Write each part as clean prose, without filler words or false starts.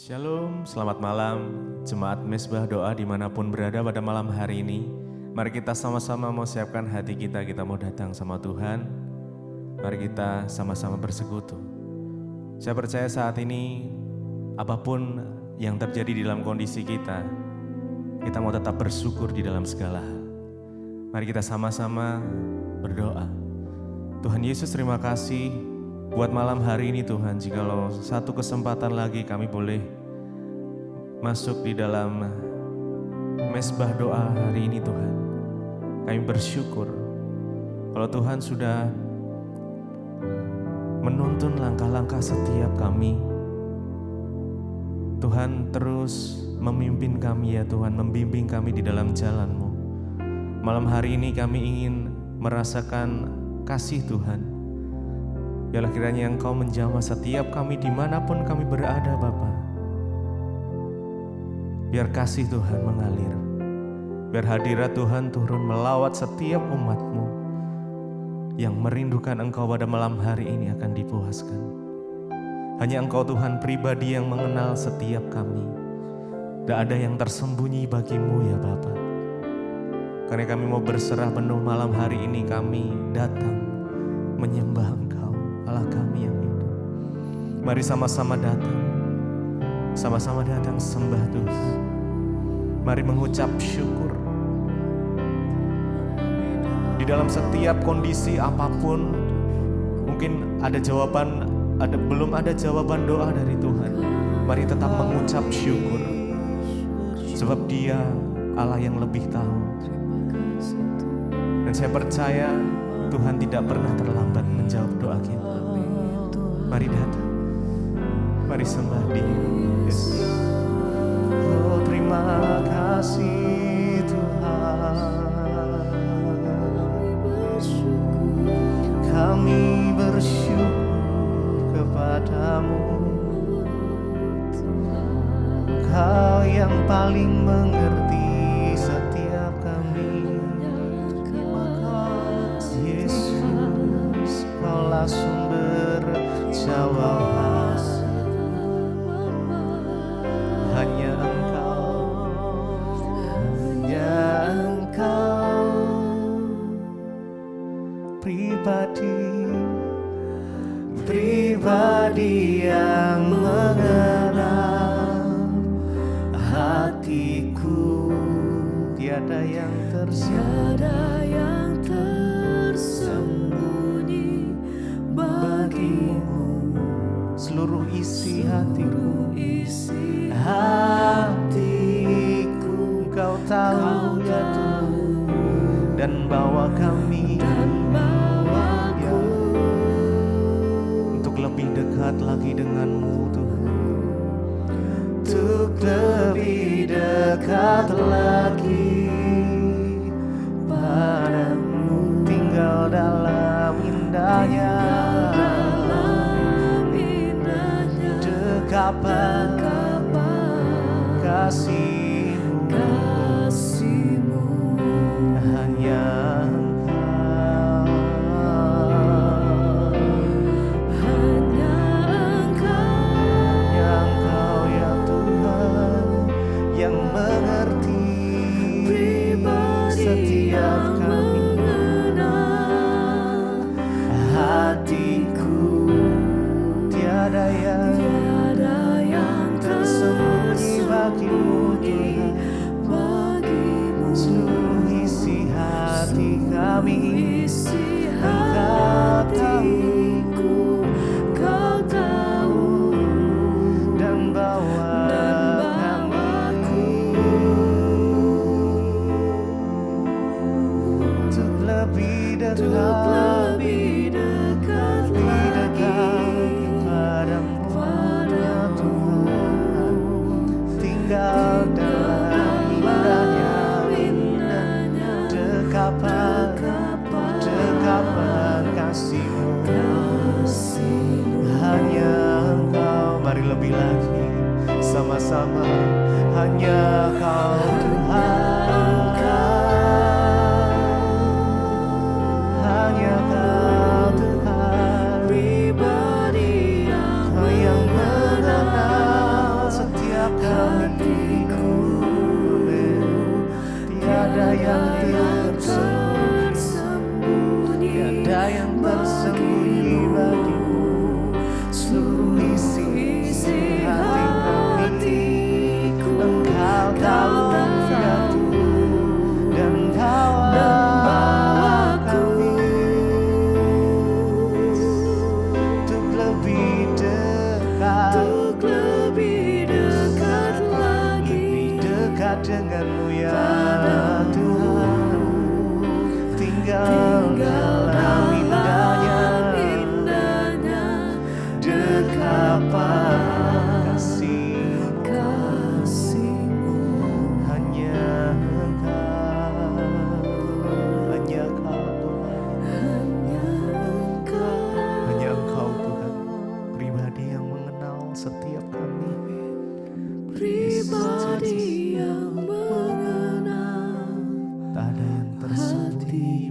Shalom, selamat malam Jemaat Mesbah Doa dimanapun berada pada malam hari ini. Mari kita sama-sama mau siapkan hati kita mau datang sama Tuhan. Mari kita sama-sama bersekutu. Saya percaya saat ini apapun yang terjadi di dalam kondisi kita mau tetap bersyukur di dalam segala hal. Mari kita sama-sama berdoa. Tuhan Yesus, terima kasih buat malam hari ini Tuhan, jikalau satu kesempatan lagi kami boleh masuk di dalam mesbah doa hari ini Tuhan. Kami bersyukur kalau Tuhan sudah menuntun langkah-langkah setiap kami. Tuhan terus memimpin kami ya Tuhan, membimbing kami di dalam jalan-Mu. Malam hari ini kami ingin merasakan kasih Tuhan. Biarlah kiranya Engkau menjamah setiap kami dimanapun kami berada Bapa. Biar kasih Tuhan mengalir. Biar hadirat Tuhan turun melawat setiap umat-Mu yang merindukan Engkau pada malam hari ini akan dipuaskan. Hanya Engkau Tuhan pribadi yang mengenal setiap kami. Tidak ada yang tersembunyi bagi-Mu ya Bapa. Karena kami mau berserah penuh malam hari ini, kami datang menyembah Engkau, Allah kami yang hidup. Mari sama-sama datang sembah Tuhan. Mari mengucap syukur. Di dalam setiap kondisi apapun, mungkin ada jawaban, belum ada jawaban doa dari Tuhan. Mari tetap mengucap syukur, sebab Dia Allah yang lebih tahu. Dan saya percaya Tuhan tidak pernah terlambat menjawab doa kita. Mari datang, mari sembah Dia. Yes. Oh, terima kasih Tuhan. Kami bersyukur kepadamu. Kau yang paling mengerti setiap kami. Yesus, Kaulah sumber jawaban. Hanya Engkau pribadi yang mengenal hatiku. Tiada yang tersembunyi bagimu. Seluruh isi hatiku, Kau tahu ya Tuhan. Dan bawa kami ya, untuk lebih dekat lagi denganmu Tuhan. Untuk lebih dekat lagi padamu, tinggal dalam indahnya dekapan kasih-Mu. Hanya Engkau ya Tuhan yang mengerti setiap kami. Hatiku tiada yang tersembunyi bagimu Tuhan. Seluruh isi hati kami Kau tahu dan bawa kami untuk lebih dekat padamu ya Tuhan. Tinggal dalam indahnya dekapan kasih-Mu. Hanya Engkau, mari lebih lagi sama-sama. Hanya Kau Tuhan, hanya Kau Tuhan, Kau yang mengenal setiap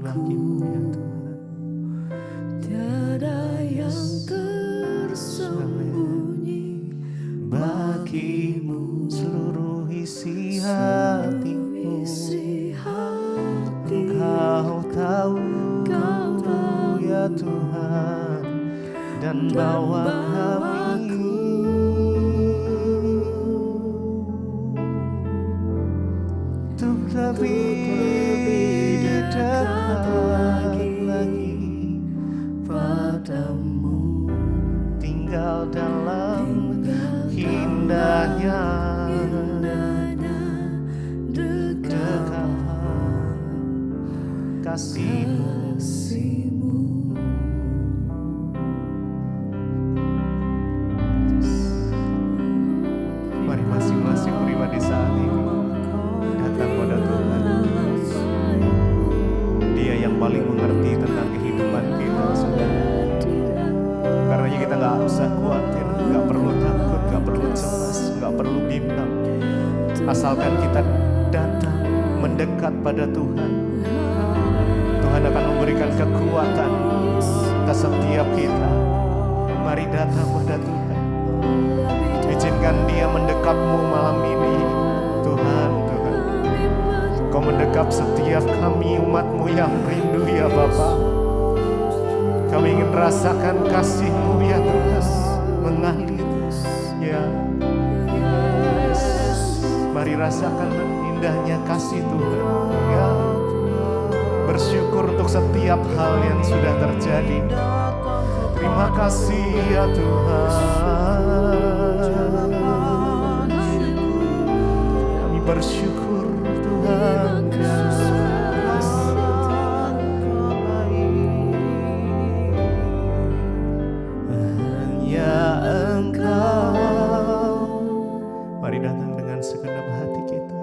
bagimu ya Tuhan. Tiada yang tersembunyi Bagimu seluruh isi hatiku, Engkau tahu ya Tuhan, dan bawa kami untuk lebih dekat lagi padamu, tinggal dalam indahnya dekapan kasih-Mu. Mari masing-masing pribadi saat ini datang pada Tuhan. Dia yang paling mengerti tentang kehidupan kita, saudara. Karenanya kita gak usah khawatir, gak perlu takut, gak perlu cemas, gak perlu bimbang. Asalkan kita datang mendekat pada Tuhan, Tuhan akan memberikan kekuatan ke setiap kita. Mari datang pada Tuhan. Izinkan Dia mendekapmu malam ini. Tuhan, Tuhan, Kau mendekap setiap kami umat-Mu yang rindu ya Bapa. Kami ingin rasakan kasih-Mu ya Tuhan, mengalir ya. Mari rasakan indahnya kasih Tuhan ya. Bersyukur untuk setiap hal yang sudah terjadi. Terima kasih ya Tuhan. Kami bersyukur Tuhan. Hanya Engkau. Mari datang dengan segenap hati kita.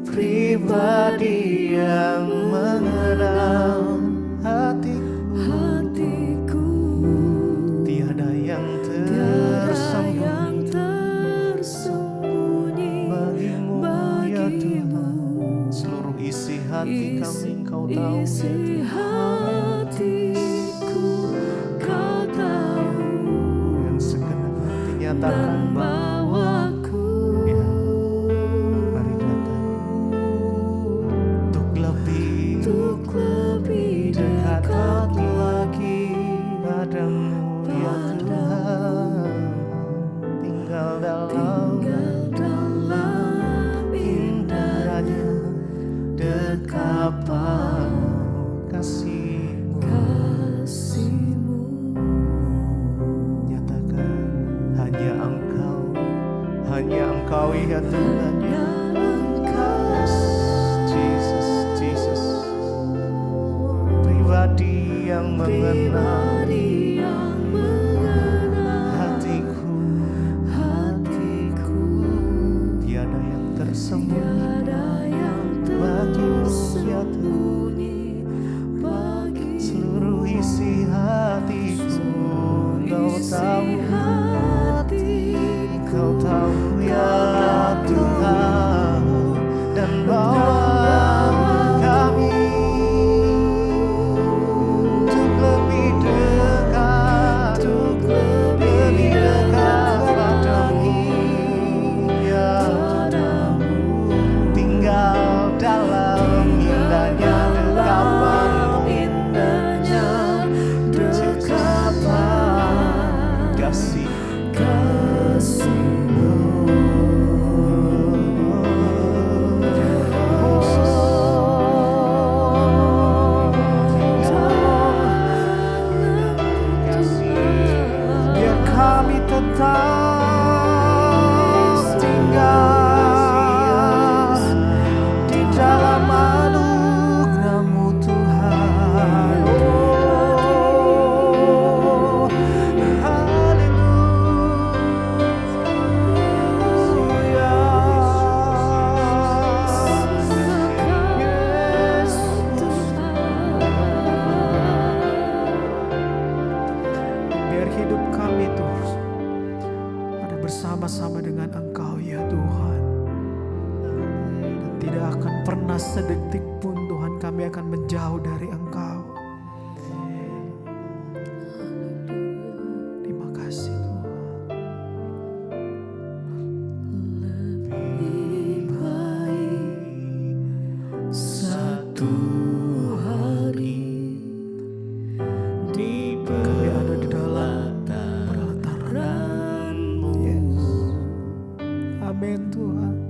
Pribadi yang mengenal hatiku, tiada yang tersembunyi bagimu ya Tuhan. Seluruh isi hati kami Engkau tahu ya Tuhan. Dengan segenap hati nyatakan padamu ya Tuhan, tinggal dalam indahnya dekapan kasih-Mu. Nyatakan hanya Engkau ya Tuhan. Jesus, Jesus, pribadi yang mengenal seluruh isi hatiku. Kau tahu ya Tuhan, dan bawa kami untuk lebih dekat padamu ya Tuhan. Tinggal dalam indahnya dekapan kasih-Mu. Biar kami tetap tinggal di dalam anugerah-Mu Tuhan. Biar hidup kami terus ada bersama-sama dengan Engkau ya Tuhan. Dan tidak akan pernah sedetik pun Tuhan Tuhan, kami akan menjauh dari Engkau. Terima kasih Tuhan. Lebih baik satu hari di Kami ada di dalam pelataran-Mu. Yes. Amin Tuhan.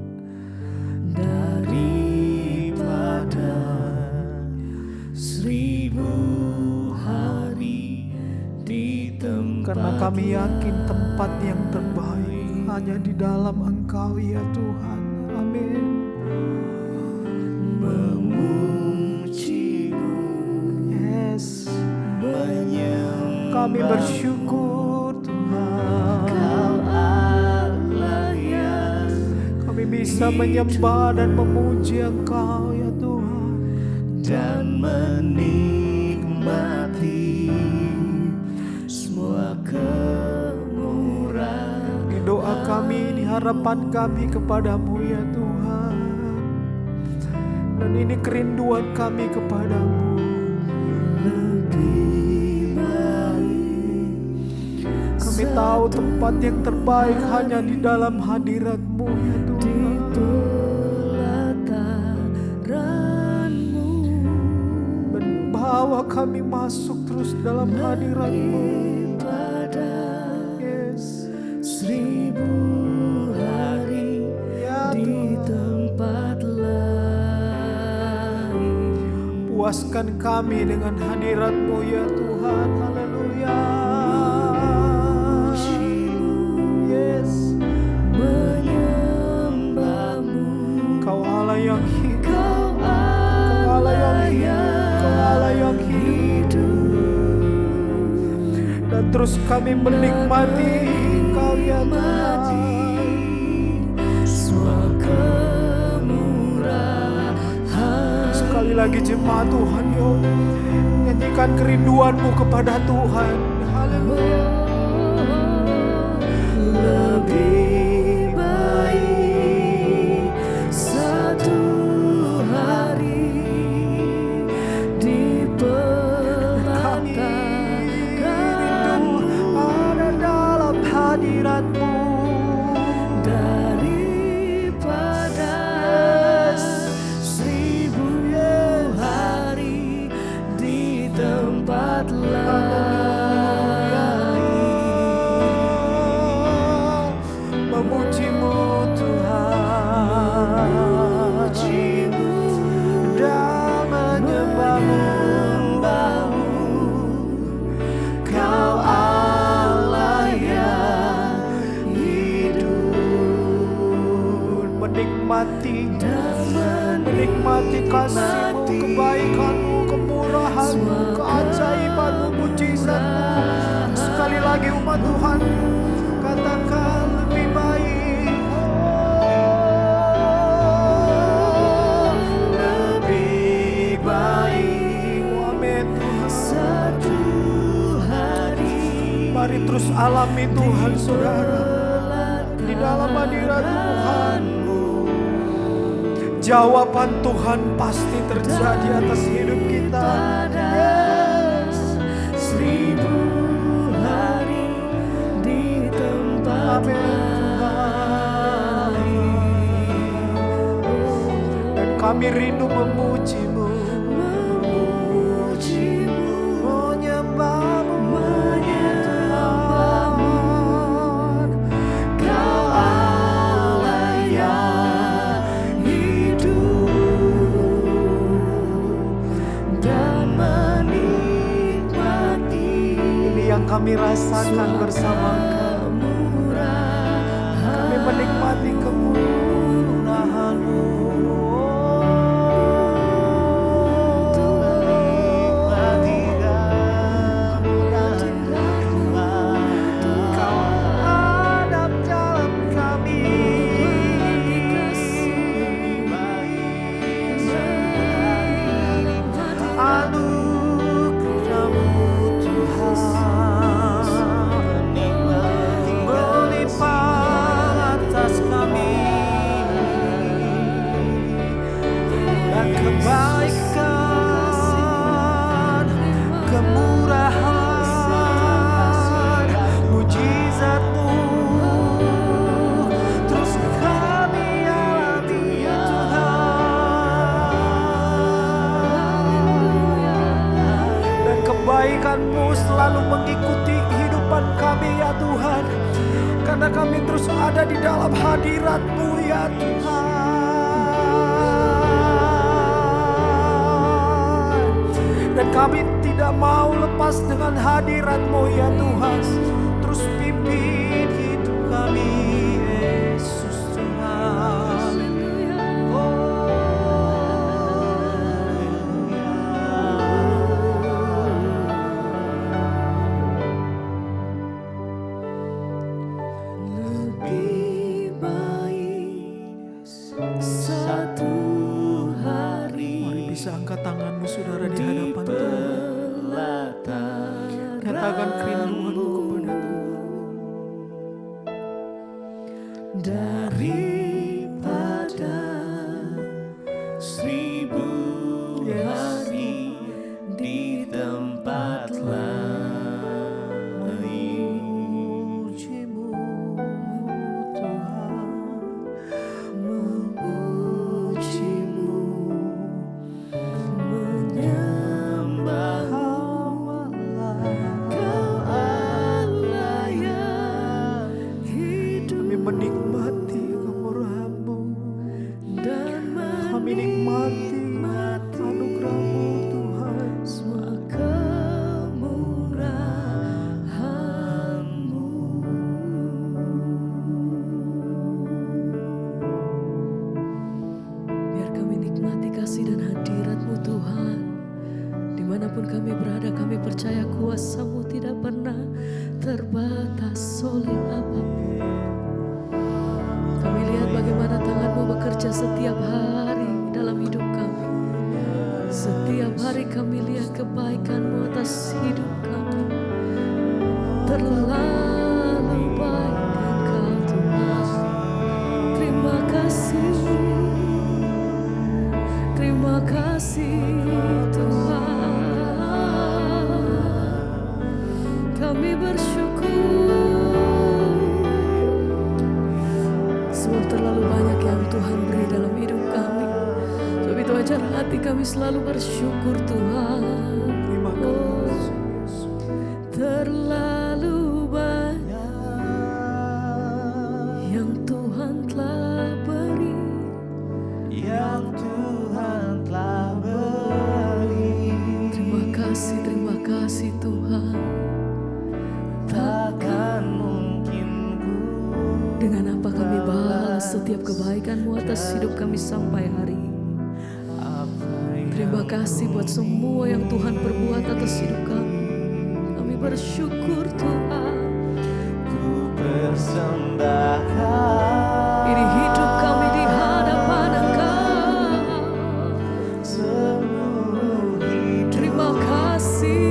daripada 1000 hari di tempat Karena kami yakin tempat yang terbaik hanya di dalam Engkau ya Tuhan. Amin. memuji-Mu, Yes. menyembah Kami bersyukur Tuhan. Kau Allah yang Kami bisa menyembah dan memuji Engkau ya Tuhan. dan menikmati semua kemurahan. Ini doa kami, ini harapan kami kepadamu ya Tuhan. Dan ini kerinduan kami kepadamu. Lebih baik Kami tahu tempat yang terbaik hanya di dalam hadirat-Mu ya Tuhan. pelataran-Mu Bawa kami masuk terus dalam hadirat-Mu. pada Yes. 1000 hari Ya di Tuhan. tempat lain. Puaskan kami dengan hadirat-Mu ya Tuhan. Haleluya. Yes. Menyembah-Mu, Kau Allah yang hidup. Kau Kau Allah yang hidup. Kau Allah yang hidup. Dan terus kami menikmati Engkau ya Tuhan. semua kemurahan. Sekali lagi jemaat Tuhan, yuk nyanyikan kerinduanmu kepada Tuhan. Haleluya. Lebih baik satu hari di Kami rindu pelataran-Mu ada dalam hadirat-Mu. daripada 1000 hari di tempat lain. Memuji-Mu Tuhan, Memuji-Mu dan menyembah-Mu. Kau Allah yang hidup Menikmati dan menikmati kasih-Mu, kebaikan-Mu, kemurahan-Mu, keajaiban-Mu, mujizat-Mu. Sekali lagi umat Tuhan, katakan lebih baik. lebih baik Amin Tuhan. satu hari Mari terus alami Tuhan saudara. Di dalam hadirat Tuhan, jawaban Tuhan pasti terjadi atas hidup kita. Yes. 1000 hari di tempat Amin Tuhan. Dan kami rindu memuji-Mu, memuji-Mu, menyembah-Mu, menyembah-Mu. Kau Allah yang hidup dan menikmati Ini yang kami rasakan bersama Kau. Kami menikmati kemurahan-Mu. Kau ada dalam kami. Anugerah-Mu Tuhan melimpah atas kami, dan kebaikan kemurahan, mujizat-Mu terus kami alami Tuhan. Dan kebaikan-Mu selalu mengikuti kehidupan kami ya Tuhan, karena kami terus ada di dalam hadirat-Mu ya Tuhan. Dan kami tidak mau lepas dengan hadirat-Mu ya Tuhan. Terus pimpin hidup kami Yesus Tuhan. Lebih baik satu hari. Mari bisa angkat tanganmu saudara di hadapan Tuhan. Nyatakan kerinduanmu kepada Tuhan. Daripada 1000 hari di tempat lain. Memuji-Mu Tuhan, Memuji-Mu, menyembah Kau Allah yang hidup kami menikmati kemurahan-Mu, dan kami nikmati anugerah-Mu Tuhan. semua kemurahan-Mu. Biar kami nikmati kasih dan hadirat-Mu Tuhan. Dimanapun kami berada, kami percaya kuasa-Mu tidak pernah terbatas oleh apapun. Kami lihat bagaimana tangan-Mu bekerja setiap hari dalam hidup kami. Setiap hari kami lihat kebaikan-Mu atas hidup kami. Terlalu baik Engkau Tuhan. Terima kasih. Terima kasih Tuhan. Kami bersyukur sebab terlalu banyak yang Tuhan beri dalam hidup kami. Sebab itu ajar hati kami selalu bersyukur Tuhan. Terima kasih. Terlalu banyak yang Tuhan telah beri. Yang Tuhan telah beri. Terima kasih Tuhan. Takkan mungkin ku Dengan apa kami balas setiap kebaikan-Mu atas hidup kami sampai hari ini. Terima kasih buat semua yang Tuhan perbuat atas hidup kami. Kami bersyukur Tuhan. ku persembahkan Ini hidup kami di hadapan Engkau. seluruh hidup. Terima kasih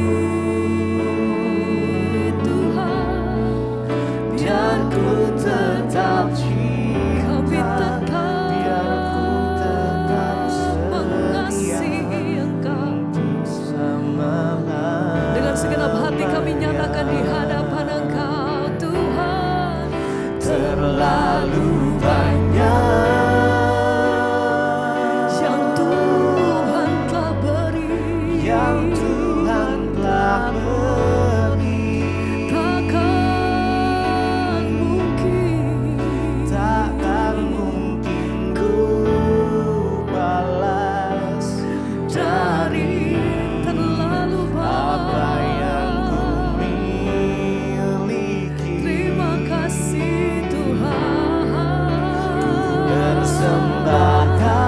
Tuhan. Biar ku tetap kami tetap mengasihi Engkau. Dengan segenap hati kami nyatakan di hadapan Engkau Tuhan. Terlalu banyak Yang Tuhan telah beri. yang Tuhan telah beri. Takkan mungkin ku balas dari terlalu apa yang ku banyak. miliki. Terima kasih Tuhan. Persembahkan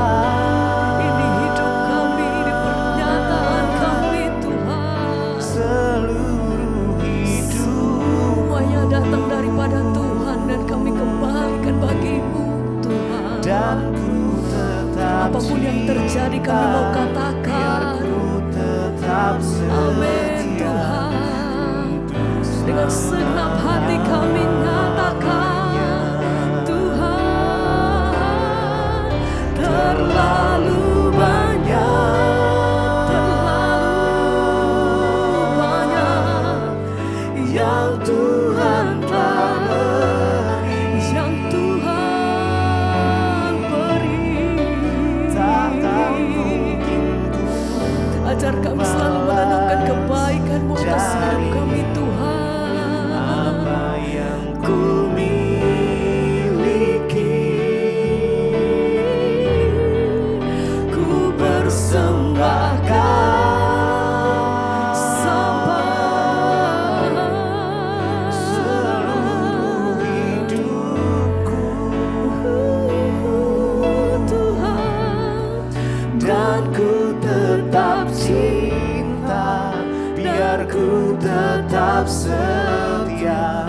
Ini hidup kami, ini pernyataan kami Tuhan. seluruh hidup. Semuanya datang daripada Tuhan dan kami kembalikan bagi-Mu Tuhan. Dan ku tetap Apapun yang terjadi kami mau katakan ku tetap amin setia. Tuhan. Dengan segenap hati kami nyatakan Tuhan. Terlalu banyak, terlalu Ajar kami selalu merenungkan kebaikan-Mu atas hidup kami Tuhan. Apa yang ku miliki, ku persembahkan seluruh hidupku, Tuhan. dan ku tetap cinta, biar ku tetap setia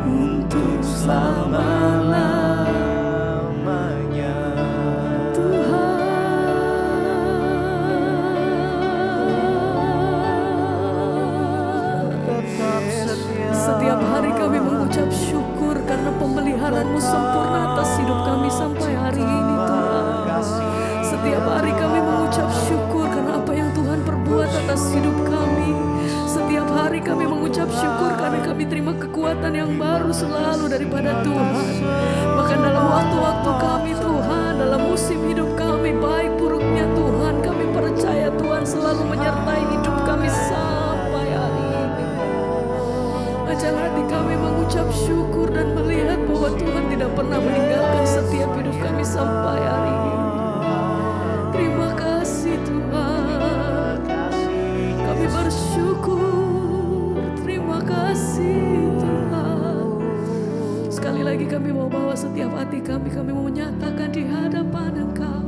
untuk selama-lamanya. Tetap setia. Setiap hari kami mengucap syukur karena pemeliharaan-Mu sempurna atas hidup kami sampai hari ini Tuhan. Setiap hari kami mengucap syukur karena apa yang Tuhan perbuat atas hidup kami. Setiap hari kami mengucap syukur karena kami terima kekuatan yang baru selalu daripada Tuhan. Bahkan dalam waktu-waktu kami Tuhan, dalam musim hidup kami, baik buruknya Tuhan, kami percaya Tuhan selalu menyertai hidup kami sampai hari ini. Ajar hati kami mengucap syukur dan melihat bahwa Tuhan tidak pernah meninggalkan setiap hidup kami sampai hari ini. Terima kasih Tuhan, kami bersyukur. Terima kasih Tuhan. Sekali lagi kami mau bawa setiap hati kami mau menyatakan di hadapan Engkau.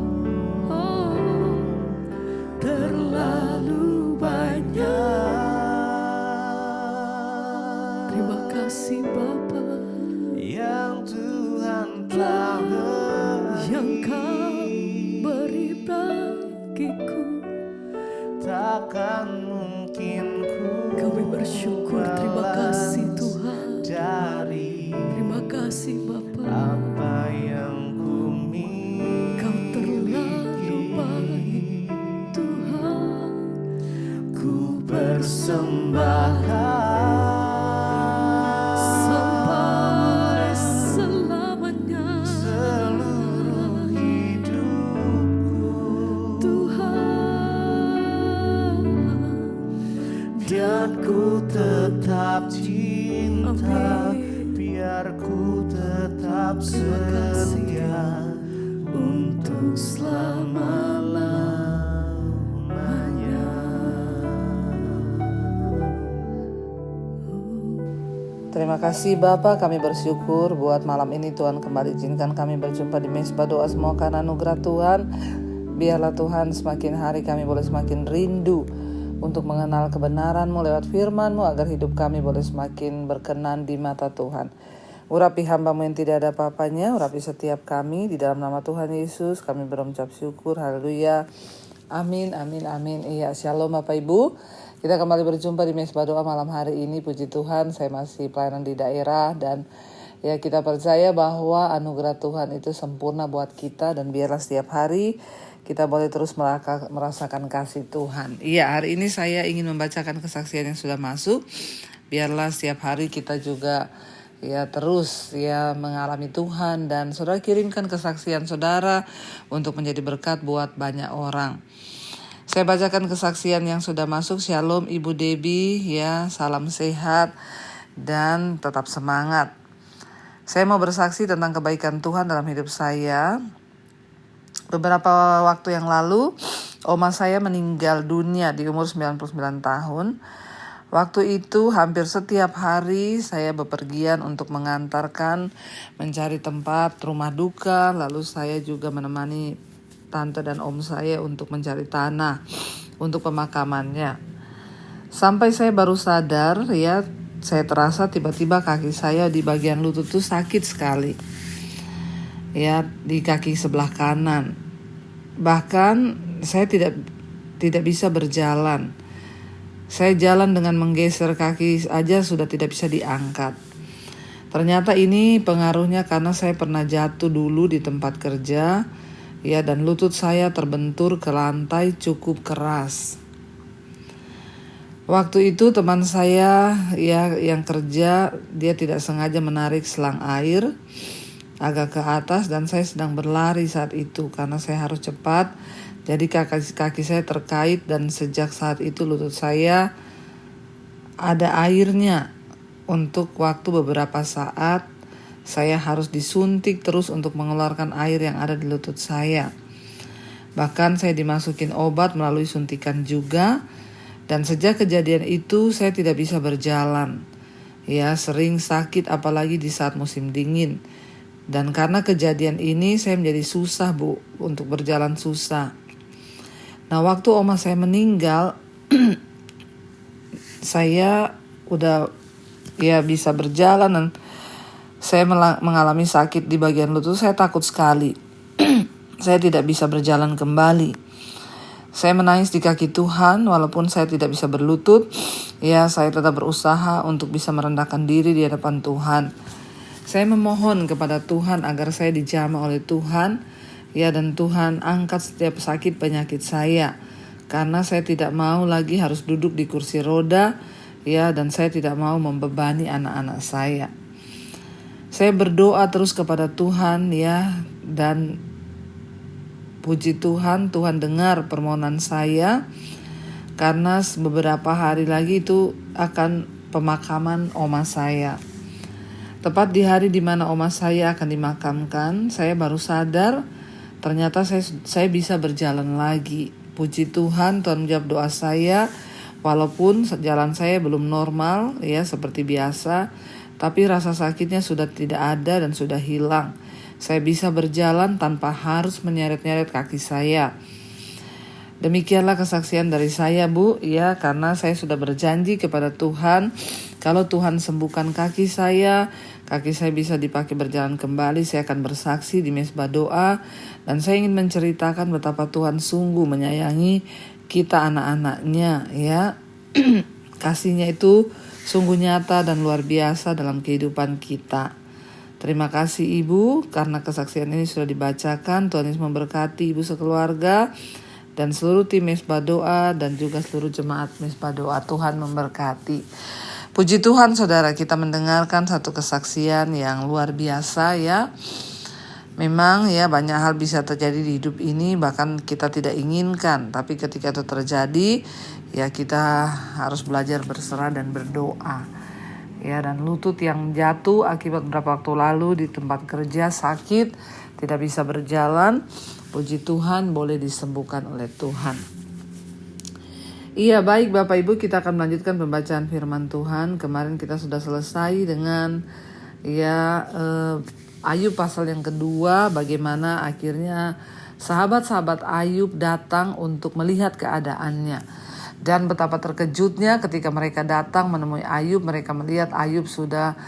Oh, terlalu banyak. Terima kasih Bapa Yang Tuhan telah yang beri, Kau beri bagiku. takkan mungkin ku Kami bersyukur. Terima kasih Tuhan. dari Terima kasih Bapa. apa yang ku Kau terlalu miliki. baik Tuhan. Ku persembahkan Sampai selamanya seluruh hidupku, Tuhan. dan ku tetap cinta, Amin. biar ku tetap Terima kasih. setia untuk selama-lamanya. Terima kasih Bapa, kami bersyukur buat malam ini Tuhan kembali izinkan kami berjumpa di Mesbah Doa. Semua karena anugerah Tuhan. Biarlah Tuhan semakin hari kami boleh semakin rindu untuk mengenal kebenaran-Mu lewat firman-Mu, agar hidup kami boleh semakin berkenan di mata Tuhan. Urapi hamba-Mu yang tidak ada apa-apanya, urapi setiap kami, di dalam nama Tuhan Yesus kami berucap syukur, haleluya, amin, amin, amin. Iya, shalom Bapak Ibu. Kita kembali berjumpa di Mesbah Doa malam hari ini. Puji Tuhan, saya masih pelayanan di daerah, dan ya kita percaya bahwa anugerah Tuhan itu sempurna buat kita, dan biarlah setiap hari kita boleh terus merasakan kasih Tuhan. Iya, hari ini saya ingin membacakan kesaksian yang sudah masuk. Biarlah setiap hari kita juga ya terus ya mengalami Tuhan, dan saudara kirimkan kesaksian saudara untuk menjadi berkat buat banyak orang. Saya bacakan kesaksian yang sudah masuk. Shalom Ibu Debbie, ya salam sehat dan tetap semangat. Saya mau bersaksi tentang kebaikan Tuhan dalam hidup saya. Beberapa waktu yang lalu, oma saya meninggal dunia di umur 99 tahun. Waktu itu hampir setiap hari saya bepergian untuk mengantarkan, mencari tempat rumah duka. Lalu saya juga menemani tante dan om saya untuk mencari tanah untuk pemakamannya. Sampai saya baru sadar ya, saya terasa tiba-tiba kaki saya di bagian lutut itu sakit sekali. Ya, di kaki sebelah kanan. Bahkan saya tidak bisa berjalan. Saya jalan dengan menggeser kaki aja sudah tidak bisa diangkat. Ternyata ini pengaruhnya karena saya pernah jatuh dulu di tempat kerja. Ya, dan lutut saya terbentur ke lantai cukup keras. Waktu itu teman saya ya yang kerja, dia tidak sengaja menarik selang air agak ke atas, dan saya sedang berlari saat itu karena saya harus cepat Jadi kaki saya terkait dan sejak saat itu lutut saya ada airnya. Untuk waktu beberapa saat saya harus disuntik terus untuk mengeluarkan air yang ada di lutut saya. Bahkan saya dimasukin obat melalui suntikan juga. Dan sejak kejadian itu saya tidak bisa berjalan. Ya, sering sakit apalagi di saat musim dingin. Dan karena kejadian ini saya menjadi susah Bu, untuk berjalan susah. Nah, waktu oma saya meninggal, saya udah bisa berjalan dan saya mengalami sakit di bagian lutut. Saya takut sekali. Saya tidak bisa berjalan kembali. Saya menangis di kaki Tuhan walaupun saya tidak bisa berlutut. Ya, saya tetap berusaha untuk bisa merendahkan diri di hadapan Tuhan. Saya memohon kepada Tuhan agar saya dijamah oleh Tuhan. Ya, dan Tuhan angkat setiap sakit penyakit saya. Karena saya tidak mau lagi harus duduk di kursi roda. Ya, dan saya tidak mau membebani anak-anak saya. Saya berdoa terus kepada Tuhan ya, dan puji Tuhan, Tuhan dengar permohonan saya. Karena beberapa hari lagi itu akan pemakaman oma saya. Tepat di hari di mana oma saya akan dimakamkan, saya baru sadar ternyata saya bisa berjalan lagi. Puji Tuhan, Tuhan menjawab doa saya. Walaupun jalan saya belum normal ya seperti biasa, tapi rasa sakitnya sudah tidak ada dan sudah hilang. Saya bisa berjalan tanpa harus menyeret-nyeret kaki saya. Demikianlah kesaksian dari saya Bu, ya, karena saya sudah berjanji kepada Tuhan, kalau Tuhan sembuhkan kaki saya bisa dipakai berjalan kembali, saya akan bersaksi di mesbah doa. Dan saya ingin menceritakan betapa Tuhan sungguh menyayangi kita anak-anaknya ya. Kasihnya itu sungguh nyata dan luar biasa dalam kehidupan kita. Terima kasih Ibu karena kesaksian ini sudah dibacakan. Tuhan Yesus memberkati Ibu sekeluarga dan seluruh tim mesbah doa dan juga seluruh jemaat mesbah doa. Tuhan memberkati. Puji Tuhan saudara, kita mendengarkan satu kesaksian yang luar biasa ya. Memang ya banyak hal bisa terjadi di hidup ini bahkan kita tidak inginkan. Tapi ketika itu terjadi ya kita harus belajar berserah dan berdoa. Ya, dan lutut yang jatuh akibat beberapa waktu lalu di tempat kerja sakit, tidak bisa berjalan. Puji Tuhan boleh disembuhkan oleh Tuhan. Iya, baik Bapak Ibu, kita akan melanjutkan pembacaan firman Tuhan. Kemarin kita sudah selesai dengan Ayub pasal yang kedua, bagaimana akhirnya sahabat-sahabat Ayub datang untuk melihat keadaannya. Dan betapa terkejutnya ketika mereka datang menemui Ayub, mereka melihat Ayub sudah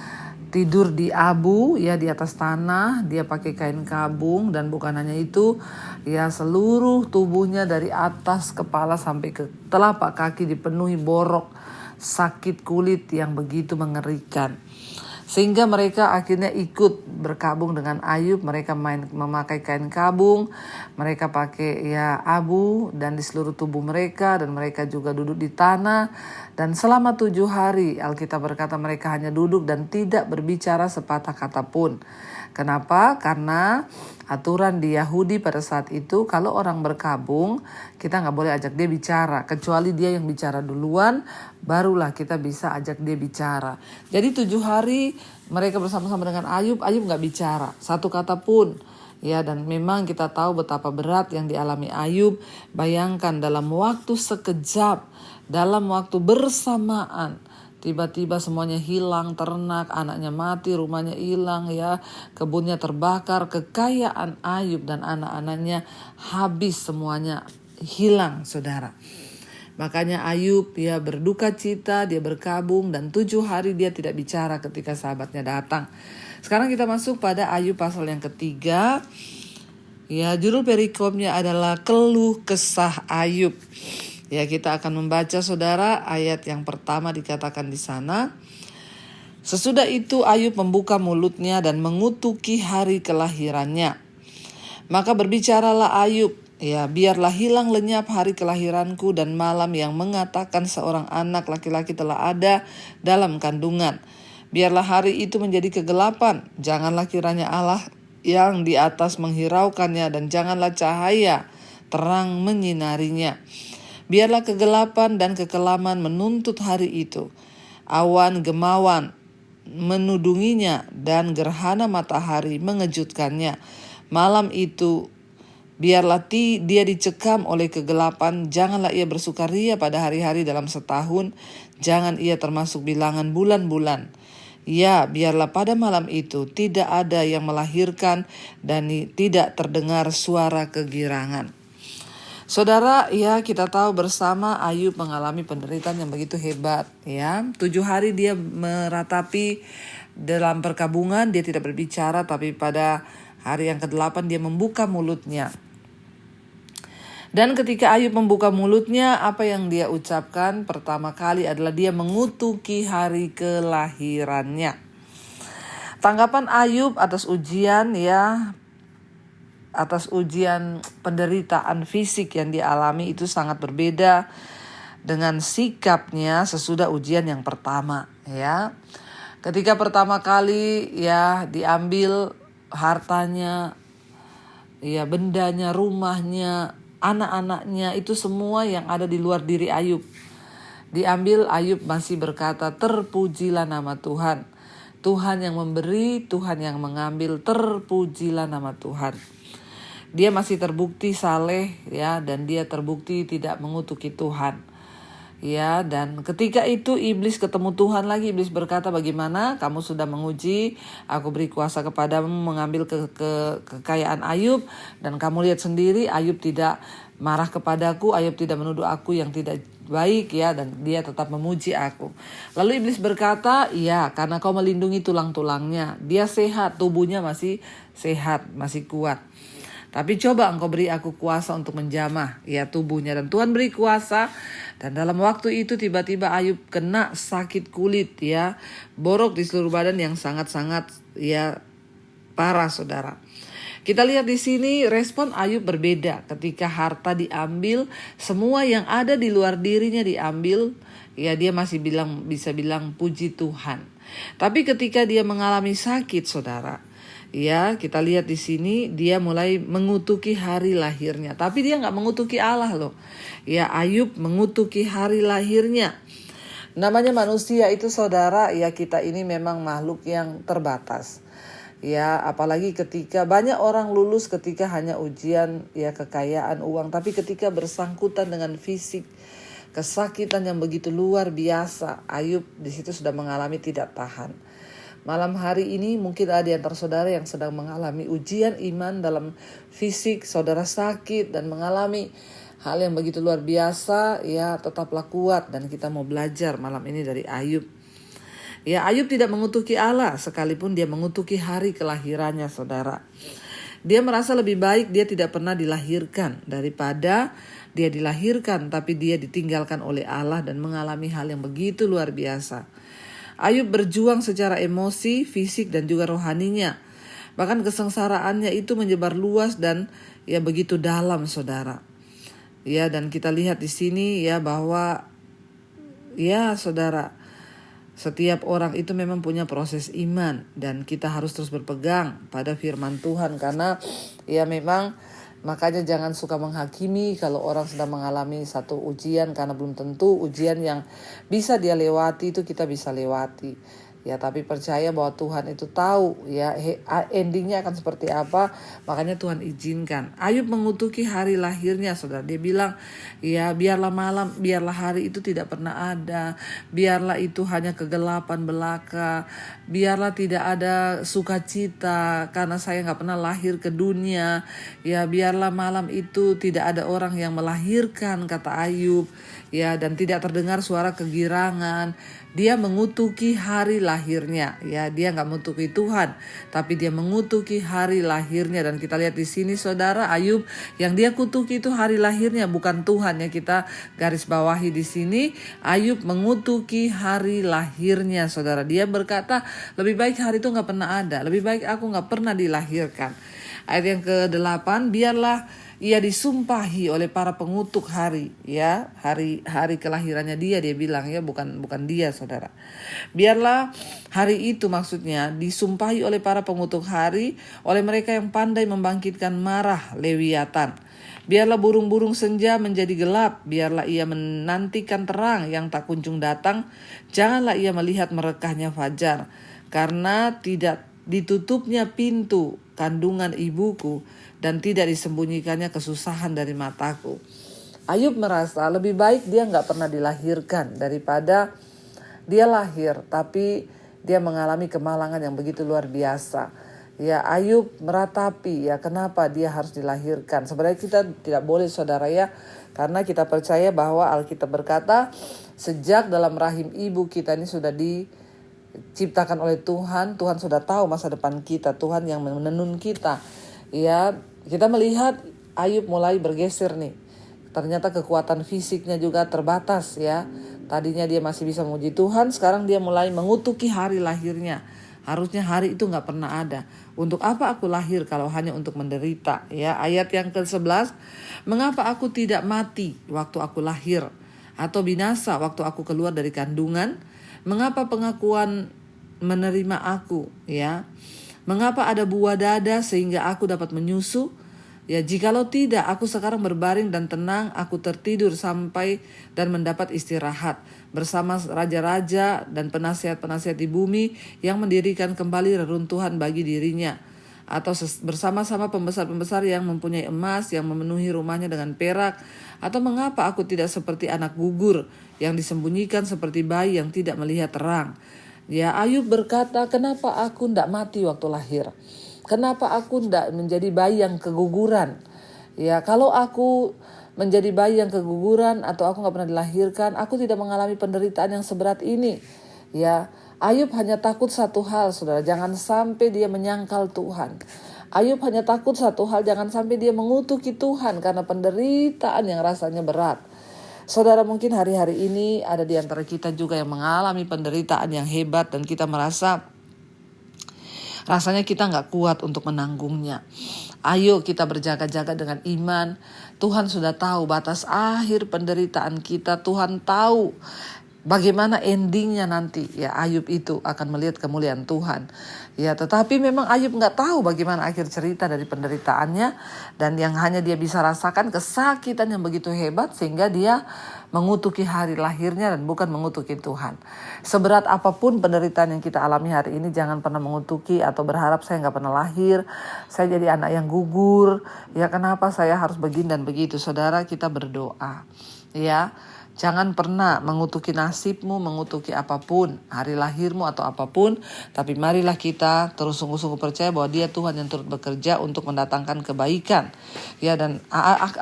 tidur di abu ya, di atas tanah. Dia pakai kain kabung dan bukan hanya itu, ya seluruh tubuhnya dari atas kepala sampai ke telapak kaki dipenuhi borok, sakit kulit yang begitu mengerikan. Sehingga mereka akhirnya ikut berkabung dengan Ayub. Mereka memakai kain kabung, mereka pakai abu dan di seluruh tubuh mereka, dan mereka juga duduk di tanah. Dan selama 7 hari Alkitab berkata mereka hanya duduk dan tidak berbicara sepatah kata pun. Kenapa? Karena aturan di Yahudi pada saat itu kalau orang berkabung kita gak boleh ajak dia bicara. Kecuali dia yang bicara duluan, barulah kita bisa ajak dia bicara. Jadi 7 hari mereka bersama-sama dengan Ayub gak bicara satu kata pun. Ya, dan memang kita tahu betapa berat yang dialami Ayub. Bayangkan dalam waktu sekejap, dalam waktu bersamaan, tiba-tiba semuanya hilang, ternak, anaknya mati, rumahnya hilang ya, kebunnya terbakar, kekayaan Ayub dan anak-anaknya habis, semuanya hilang saudara. Makanya Ayub berduka cita, dia berkabung dan 7 hari dia tidak bicara ketika sahabatnya datang. Sekarang kita masuk pada Ayub pasal yang ketiga. Ya, judul perikopnya adalah keluh kesah Ayub. Ya, kita akan membaca saudara ayat yang pertama dikatakan di sana. Sesudah itu Ayub membuka mulutnya dan mengutuki hari kelahirannya. Maka berbicaralah Ayub, biarlah hilang lenyap hari kelahiranku dan malam yang mengatakan seorang anak laki-laki telah ada dalam kandungan. Biarlah hari itu menjadi kegelapan, janganlah kiranya Allah yang di atas menghiraukannya dan janganlah cahaya terang menyinarinya. Biarlah kegelapan dan kekelaman menuntut hari itu. Awan gemawan menudunginya dan gerhana matahari mengejutkannya. Malam itu biarlah dia dicekam oleh kegelapan. Janganlah ia bersukaria pada hari-hari dalam setahun. Jangan ia termasuk bilangan bulan-bulan. Ya, biarlah pada malam itu tidak ada yang melahirkan dan tidak terdengar suara kegirangan. Saudara, ya kita tahu bersama Ayub mengalami penderitaan yang begitu hebat. Ya, 7 hari dia meratapi dalam perkabungan, dia tidak berbicara, tapi pada hari yang ke-8 dia membuka mulutnya. Dan ketika Ayub membuka mulutnya, apa yang dia ucapkan pertama kali adalah dia mengutuki hari kelahirannya. Tanggapan Ayub atas ujian penderitaan fisik yang dialami itu sangat berbeda dengan sikapnya sesudah ujian yang pertama, ya. Ketika pertama kali diambil hartanya, bendanya, rumahnya, anak-anaknya, itu semua yang ada di luar diri Ayub diambil. Ayub masih berkata, terpujilah nama Tuhan. Tuhan yang memberi, Tuhan yang mengambil, terpujilah nama Tuhan. Dia masih terbukti saleh, dan dia terbukti tidak mengutuki Tuhan. Dan ketika itu iblis ketemu Tuhan lagi. Iblis berkata, bagaimana kamu sudah menguji, aku beri kuasa kepadamu mengambil kekayaan Ayub, dan kamu lihat sendiri Ayub tidak marah kepadaku, Ayub tidak menuduh aku yang tidak baik, dan dia tetap memuji aku. Lalu iblis berkata, karena kau melindungi tulang-tulangnya, dia sehat, tubuhnya masih sehat, masih kuat. Tapi coba engkau beri aku kuasa untuk menjamah tubuhnya. Dan Tuhan beri kuasa. Dan dalam waktu itu tiba-tiba Ayub kena sakit kulit, borok di seluruh badan yang sangat-sangat parah, saudara. Kita lihat di sini respon Ayub berbeda ketika harta diambil, semua yang ada di luar dirinya diambil, dia masih bisa bilang puji Tuhan. Tapi ketika dia mengalami sakit, saudara, kita lihat di sini dia mulai mengutuki hari lahirnya. Tapi dia nggak mengutuki Allah loh. Ayub mengutuki hari lahirnya. Namanya manusia itu, saudara, kita ini memang makhluk yang terbatas. Apalagi ketika banyak orang lulus ketika hanya ujian kekayaan, uang. Tapi ketika bersangkutan dengan fisik, kesakitan yang begitu luar biasa, Ayub di situ sudah mengalami tidak tahan. Malam hari ini mungkin ada di antara saudara yang sedang mengalami ujian iman dalam fisik, saudara sakit dan mengalami hal yang begitu luar biasa, tetaplah kuat. Dan kita mau belajar malam ini dari Ayub. Ayub tidak mengutuki Allah sekalipun dia mengutuki hari kelahirannya, saudara. Dia merasa lebih baik dia tidak pernah dilahirkan daripada dia dilahirkan tapi dia ditinggalkan oleh Allah dan mengalami hal yang begitu luar biasa. Ayub berjuang secara emosi, fisik dan juga rohaninya. Bahkan kesengsaraannya itu menyebar luas dan begitu dalam, saudara. Dan kita lihat di sini bahwa saudara, setiap orang itu memang punya proses iman dan kita harus terus berpegang pada firman Tuhan, karena memang makanya jangan suka menghakimi kalau orang sedang mengalami satu ujian, karena belum tentu ujian yang bisa dia lewati itu kita bisa lewati. Tapi percaya bahwa Tuhan itu tahu endingnya akan seperti apa, makanya Tuhan izinkan. Ayub mengutuki hari lahirnya, saudara. Dia bilang, biarlah hari itu tidak pernah ada, biarlah itu hanya kegelapan belaka, biarlah tidak ada sukacita karena saya gak pernah lahir ke dunia, biarlah malam itu tidak ada orang yang melahirkan, kata Ayub, dan tidak terdengar suara kegirangan. Dia mengutuki hari lahirnya, dia nggak mengutuki Tuhan, tapi dia mengutuki hari lahirnya. Dan kita lihat di sini, saudara, Ayub yang dia kutuki itu hari lahirnya, bukan Tuhan. Kita garis bawahi di sini, Ayub mengutuki hari lahirnya, saudara. Dia berkata, lebih baik hari itu nggak pernah ada, lebih baik aku nggak pernah dilahirkan. Ayat yang ke-8, biarlah ia disumpahi oleh para pengutuk hari, hari kelahirannya dia bilang, bukan dia, saudara. Biarlah hari itu, maksudnya disumpahi oleh para pengutuk hari, oleh mereka yang pandai membangkitkan marah Lewiatan. Biarlah burung-burung senja menjadi gelap, biarlah ia menantikan terang yang tak kunjung datang. Janganlah ia melihat merekahnya fajar, karena tidak ditutupnya pintu kandungan ibuku dan tidak disembunyikannya kesusahan dari mataku. Ayub merasa lebih baik dia gak pernah dilahirkan daripada dia lahir tapi dia mengalami kemalangan yang begitu luar biasa. Ya, Ayub meratapi ya kenapa dia harus dilahirkan. Sebenarnya kita tidak boleh saudara ya, karena kita percaya bahwa Alkitab berkata sejak dalam rahim ibu kita ini sudah diciptakan oleh Tuhan. Tuhan sudah tahu masa depan kita, Tuhan yang menenun kita. Ya, kita melihat Ayub mulai bergeser nih. Ternyata kekuatan fisiknya juga terbatas ya. Tadinya dia masih bisa memuji Tuhan, sekarang dia mulai mengutuki hari lahirnya. Harusnya hari itu gak pernah ada. Untuk apa aku lahir kalau hanya untuk menderita? Ya, ayat yang ke-11, mengapa aku tidak mati waktu aku lahir, atau binasa waktu aku keluar dari kandungan? Mengapa pengakuan menerima aku? Ya, mengapa ada buah dada sehingga aku dapat menyusu? Ya, jikalau tidak, aku sekarang berbaring dan tenang, aku tertidur sampai dan mendapat istirahat bersama raja-raja dan penasihat-penasihat di bumi yang mendirikan kembali reruntuhan bagi dirinya, atau bersama-sama pembesar-pembesar yang mempunyai emas, yang memenuhi rumahnya dengan perak. Atau mengapa aku tidak seperti anak gugur yang disembunyikan seperti bayi yang tidak melihat terang? Ya, Ayub berkata, kenapa aku tidak mati waktu lahir? Kenapa aku tidak menjadi bayi yang keguguran? Ya, kalau aku menjadi bayi yang keguguran atau aku gak pernah dilahirkan, aku tidak mengalami penderitaan yang seberat ini. Ya, Ayub hanya takut satu hal, saudara, jangan sampai dia menyangkal Tuhan. Ayub hanya takut satu hal, jangan sampai dia mengutuki Tuhan karena penderitaan yang rasanya berat. Saudara, mungkin hari-hari ini ada di antara kita juga yang mengalami penderitaan yang hebat dan kita merasa rasanya kita gak kuat untuk menanggungnya. Ayo kita berjaga-jaga dengan iman. Tuhan sudah tahu batas akhir penderitaan kita. Tuhan tahu bagaimana endingnya nanti. Ya, Ayub itu akan melihat kemuliaan Tuhan. Ya, tetapi memang Ayub gak tahu bagaimana akhir cerita dari penderitaannya. Dan yang hanya dia bisa rasakan kesakitan yang begitu hebat sehingga dia mengutuki hari lahirnya dan bukan mengutuki Tuhan. Seberat apapun penderitaan yang kita alami hari ini, jangan pernah mengutuki atau berharap saya gak pernah lahir, saya jadi anak yang gugur, ya kenapa saya harus begini dan begitu. Saudara, kita berdoa ya, jangan pernah mengutuki nasibmu, mengutuki apapun, hari lahirmu atau apapun. Tapi marilah kita terus sungguh-sungguh percaya bahwa dia Tuhan yang turut bekerja untuk mendatangkan kebaikan. Ya, dan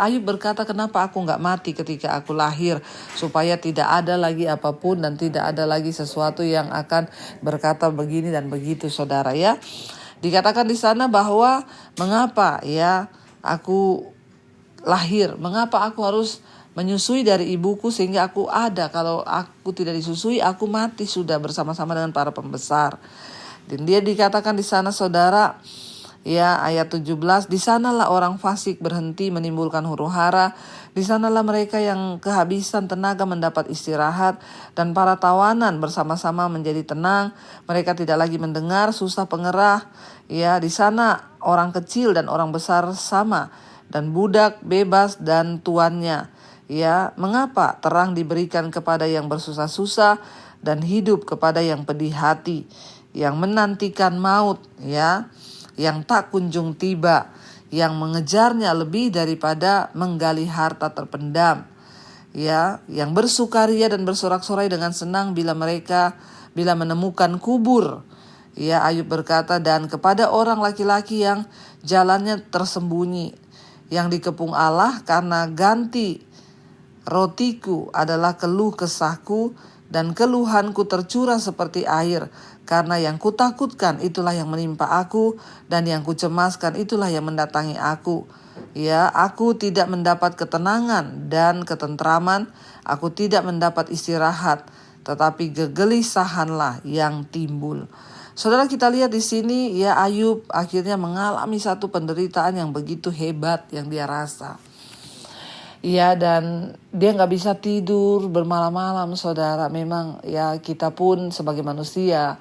Ayub berkata, kenapa aku gak mati ketika aku lahir, supaya tidak ada lagi apapun dan tidak ada lagi sesuatu yang akan berkata begini dan begitu, saudara ya. Dikatakan di sana bahwa mengapa ya aku lahir, mengapa aku harus menyusui dari ibuku sehingga aku ada. Kalau aku tidak disusui, aku mati sudah bersama-sama dengan para pembesar. Dan dia dikatakan di sana, saudara, ya, ayat 17, di sanalah orang fasik berhenti menimbulkan huru-hara, di sanalah mereka yang kehabisan tenaga mendapat istirahat, dan para tawanan bersama-sama menjadi tenang. Mereka tidak lagi mendengar susah pengerah. Ya, di sana orang kecil dan orang besar sama, dan budak bebas dan tuannya. Ya, mengapa terang diberikan kepada yang bersusah-susah dan hidup kepada yang pedih hati, yang menantikan maut, ya, yang tak kunjung tiba, yang mengejarnya lebih daripada menggali harta terpendam, ya, yang bersukaria dan bersorak-sorai dengan senang bila menemukan kubur. Ya, Ayub berkata, dan kepada orang laki-laki yang jalannya tersembunyi, yang dikepung Allah karena ganti rotiku adalah keluh kesahku dan keluhanku tercurah seperti air, karena yang kutakutkan itulah yang menimpa aku dan yang kucemaskan itulah yang mendatangi aku. Ya, aku tidak mendapat ketenangan dan ketentraman, aku tidak mendapat istirahat, tetapi kegelisahanlah yang timbul. Saudara, kita lihat di sini ya, Ayub akhirnya mengalami satu penderitaan yang begitu hebat yang dia rasa. Ya, dan dia gak bisa tidur bermalam-malam, saudara. Memang ya kita pun sebagai manusia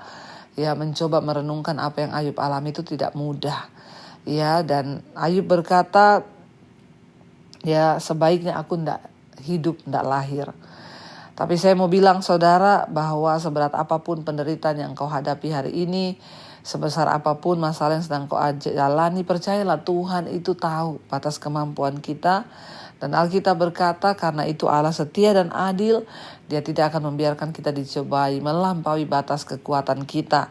ya mencoba merenungkan apa yang Ayub alami itu tidak mudah. Ya, dan Ayub berkata, ya sebaiknya aku ndak hidup, ndak lahir. Tapi saya mau bilang saudara bahwa seberat apapun penderitaan yang kau hadapi hari ini, sebesar apapun masalah yang sedang kau jalani, percayalah Tuhan itu tahu batas kemampuan kita. Dan Alkitab berkata karena itu Allah setia dan adil, Dia tidak akan membiarkan kita dicobai melampaui batas kekuatan kita.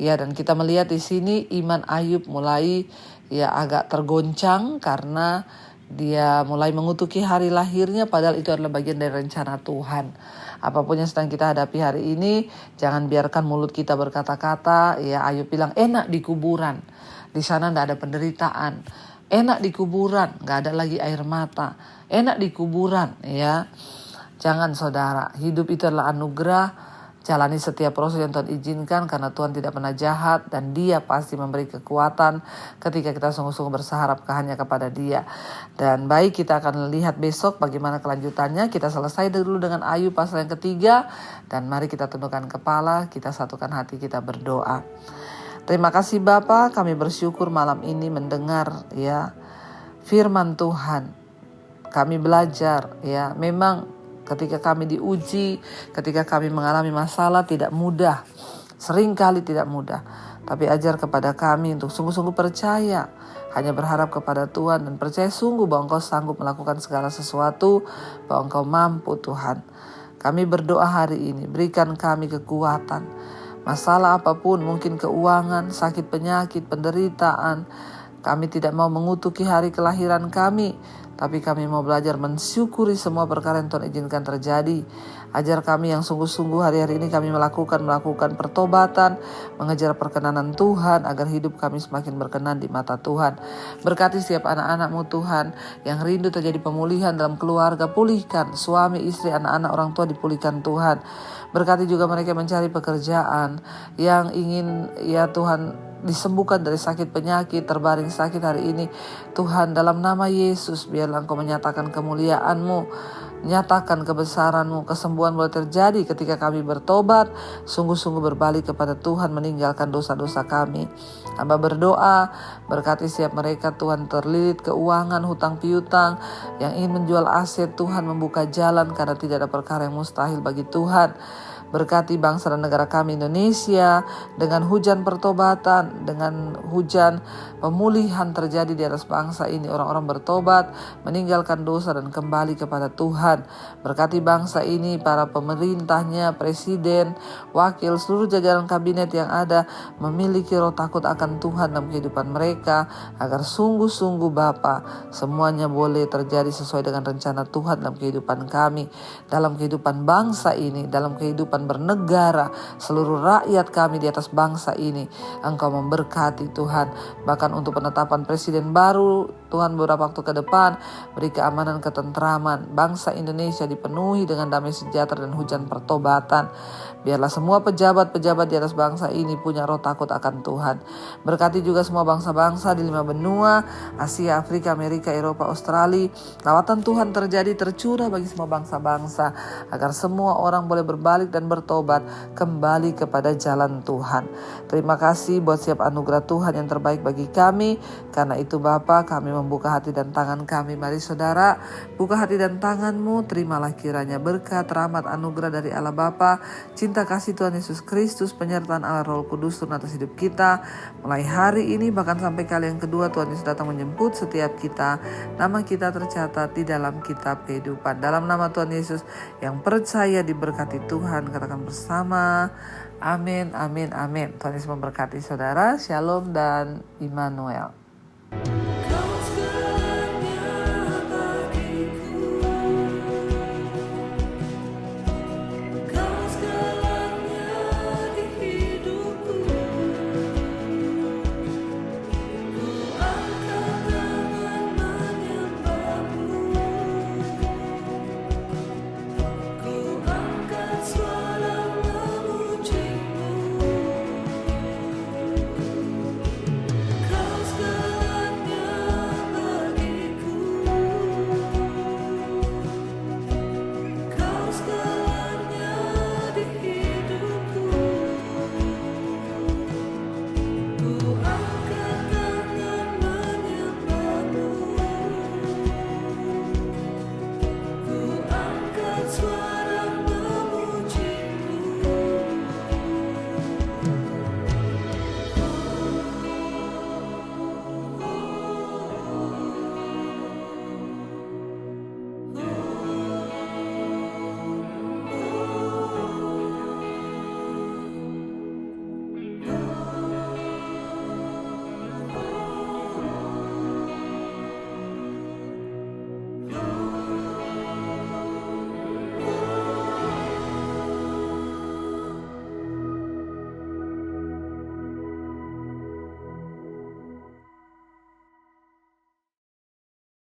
Ya, dan kita melihat di sini iman Ayub mulai agak tergoncang karena dia mulai mengutuki hari lahirnya, padahal itu adalah bagian dari rencana Tuhan. Apapun yang sedang kita hadapi hari ini, jangan biarkan mulut kita berkata-kata. Ya, Ayub bilang enak di kuburan, di sana tidak ada penderitaan. Enak di kuburan, nggak ada lagi air mata. Enak di kuburan, ya. Jangan saudara, hidup itu adalah anugerah. Jalani setiap proses yang Tuhan izinkan karena Tuhan tidak pernah jahat dan Dia pasti memberi kekuatan ketika kita sungguh-sungguh berharap hanya kepada Dia. Dan baik, kita akan lihat besok bagaimana kelanjutannya. Kita selesai dulu dengan Ayub pasal yang ketiga dan mari kita tundukkan kepala, kita satukan hati, kita berdoa. Terima kasih Bapa, kami bersyukur malam ini mendengar firman Tuhan. Kami belajar memang ketika kami diuji, ketika kami mengalami masalah tidak mudah, seringkali tidak mudah. Tapi ajar kepada kami untuk sungguh-sungguh percaya, hanya berharap kepada Tuhan dan percaya sungguh bahwa Engkau sanggup melakukan segala sesuatu, bahwa Engkau mampu Tuhan. Kami berdoa hari ini, berikan kami kekuatan. Masalah apapun, mungkin keuangan, sakit penyakit, penderitaan, kami tidak mau mengutuki hari kelahiran kami, tapi kami mau belajar mensyukuri semua perkara yang Tuhan izinkan terjadi. Ajar kami yang sungguh-sungguh hari-hari ini kami melakukan pertobatan, mengejar perkenanan Tuhan, agar hidup kami semakin berkenan di mata Tuhan. Berkati setiap anak-anak-Mu Tuhan, yang rindu terjadi pemulihan dalam keluarga, pulihkan suami, istri, anak-anak, orang tua dipulihkan Tuhan. Berkati juga mereka mencari pekerjaan, yang ingin Tuhan disembuhkan dari sakit penyakit, terbaring sakit hari ini. Tuhan, dalam nama Yesus, biarlah Engkau menyatakan kemuliaan-Mu, nyatakan kebesaran-Mu. Kesembuhan boleh terjadi ketika kami bertobat, sungguh-sungguh berbalik kepada Tuhan, meninggalkan dosa-dosa kami. Hamba berdoa, berkati setiap mereka Tuhan terlilit keuangan, hutang piutang, yang ingin menjual aset. Tuhan membuka jalan karena tidak ada perkara yang mustahil bagi Tuhan. Berkati bangsa dan negara kami Indonesia dengan hujan pertobatan, dengan hujan pemulihan terjadi di atas bangsa ini. Orang-orang bertobat, meninggalkan dosa dan kembali kepada Tuhan. Berkati bangsa ini, para pemerintahnya, presiden, wakil, seluruh jajaran kabinet yang ada memiliki roh takut akan Tuhan dalam kehidupan mereka, agar sungguh-sungguh Bapa, semuanya boleh terjadi sesuai dengan rencana Tuhan dalam kehidupan kami, dalam kehidupan bangsa ini, dalam kehidupan bernegara, seluruh rakyat kami di atas bangsa ini. Engkau memberkati Tuhan, bahkan untuk penetapan presiden baru Tuhan beberapa waktu ke depan, beri keamanan, ketentraman. Bangsa Indonesia dipenuhi dengan damai sejahtera dan hujan pertobatan. Biarlah semua pejabat-pejabat di atas bangsa ini punya roh takut akan Tuhan. Berkati juga semua bangsa-bangsa di 5 benua, Asia, Afrika, Amerika, Eropa, Australia. Lawatan Tuhan terjadi, tercurah bagi semua bangsa-bangsa, agar semua orang boleh berbalik dan bertobat kembali kepada jalan Tuhan. Terima kasih buat setiap anugerah Tuhan yang terbaik bagi kami. Karena itu Bapa, kami membuka hati dan tangan kami. Mari saudara, buka hati dan tanganmu, terimalah kiranya berkat, rahmat, anugerah dari Allah Bapa, cinta kasih Tuhan Yesus Kristus, penyertaan Allah Roh Kudus turun atas hidup kita mulai hari ini bahkan sampai kali yang kedua Tuhan Yesus datang menjemput setiap kita. Nama kita tercatat di dalam kitab kehidupan. Dalam nama Tuhan Yesus yang percaya diberkati Tuhan, katakan bersama, amin, amin, amin. Tuhan Yesus memberkati saudara. Shalom dan Immanuel.